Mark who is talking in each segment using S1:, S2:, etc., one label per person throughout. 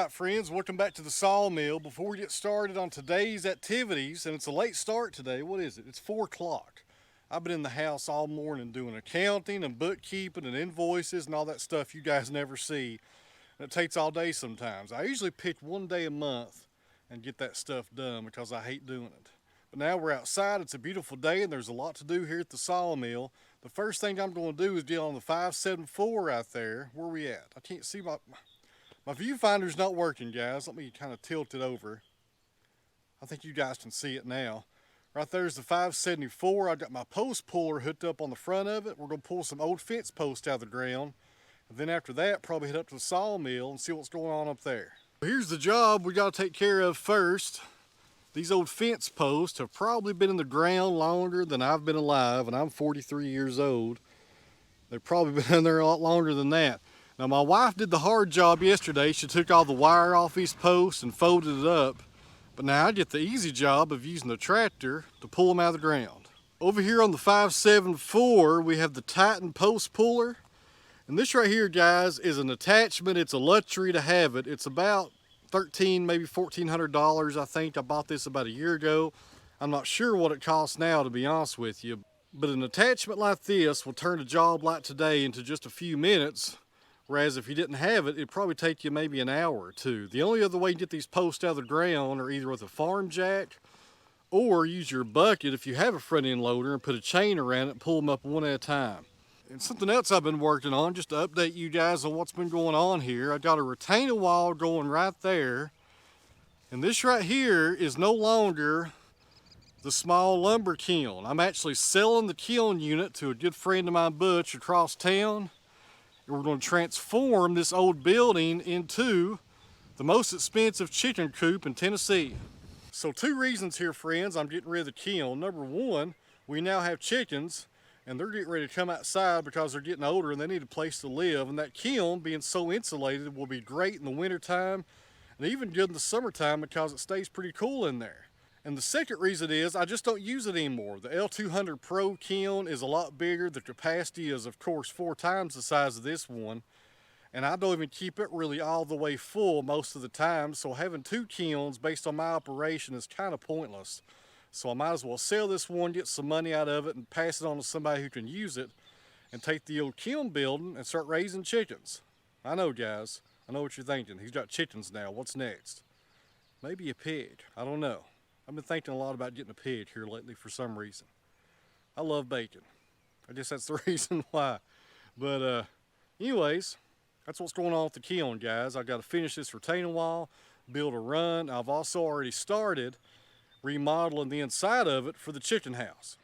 S1: Alright friends, welcome back to the Sawmill. Before we get started on today's activities, and it's a late start today, what is it? It's 4 o'clock. I've been in the house all morning doing accounting and bookkeeping and invoices and all that stuff you guys never see. And it takes all day sometimes. I usually pick one day a month and get that stuff done because I hate doing it. But now we're outside, it's a beautiful day and there's a lot to do here at the Sawmill. The first thing I'm going to do is get on the 574 out there. Where are we at? I can't see my viewfinder's not working, guys. Let me kind of tilt it over. I think you guys can see it now. Right there's the 574. I got my post puller hooked up on the front of it. We're going to pull some old fence posts out of the ground. And then after that, probably head up to the sawmill and see what's going on up there. Here's the job we got to take care of first. These old fence posts have probably been in the ground longer than I've been alive, and I'm 43 years old. They've probably been in there a lot longer than that. Now my wife did the hard job yesterday. She took all the wire off these posts and folded it up. But now I get the easy job of using the tractor to pull them out of the ground. Over here on the 574, we have the Titan post puller. And this right here, guys, is an attachment. It's a luxury to have it. It's about $1,300, maybe $1,400, I think. I bought this about a year ago. I'm not sure what it costs now, to be honest with you. But an attachment like this will turn a job like today into just a few minutes. Whereas if you didn't have it, it'd probably take you maybe an hour or two. The only other way you get these posts out of the ground are either with a farm jack or use your bucket if you have a front end loader and put a chain around it and pull them up one at a time. And something else I've been working on, just to update you guys on what's been going on here, I got a retaining wall going right there. And this right here is no longer the small lumber kiln. I'm actually selling the kiln unit to a good friend of mine, Butch, across town. And we're going to transform this old building into the most expensive chicken coop in Tennessee. So 2 reasons here, friends, I'm getting rid of the kiln. Number 1, we now have chickens and they're getting ready to come outside because they're getting older and they need a place to live. And that kiln, being so insulated, will be great in the wintertime and even good in the summertime because it stays pretty cool in there. And the second reason is I just don't use it anymore. The L200 Pro kiln is a lot bigger. The capacity is, of course, 4 times the size of this one. And I don't even keep it really all the way full most of the time. So having 2 kilns based on my operation is kind of pointless. So I might as well sell this one, get some money out of it, and pass it on to somebody who can use it and take the old kiln building and start raising chickens. I know, guys. I know what you're thinking. He's got chickens now. What's next? Maybe a pig. I don't know. I've been thinking a lot about getting a pig here lately for some reason. I love bacon. I guess that's the reason why. But anyways, that's what's going on with the kiln, guys. I've got to finish this retaining wall, build a run. I've also already started remodeling the inside of it for the chicken house.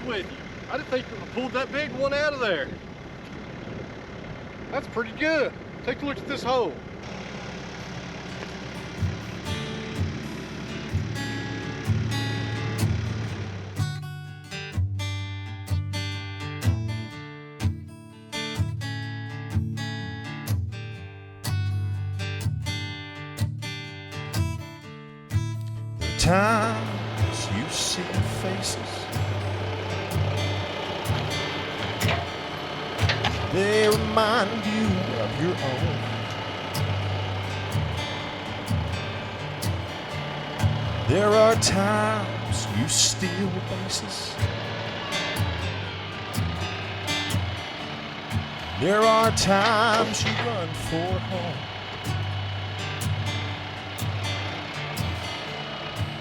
S1: honest with you. I didn't think I pulled that big one out of there. That's pretty good. Take a look at this hole.
S2: Times you see faces, they remind you of your own. There are times you steal bases. There are times you run for home.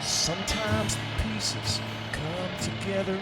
S2: Sometimes the pieces come together.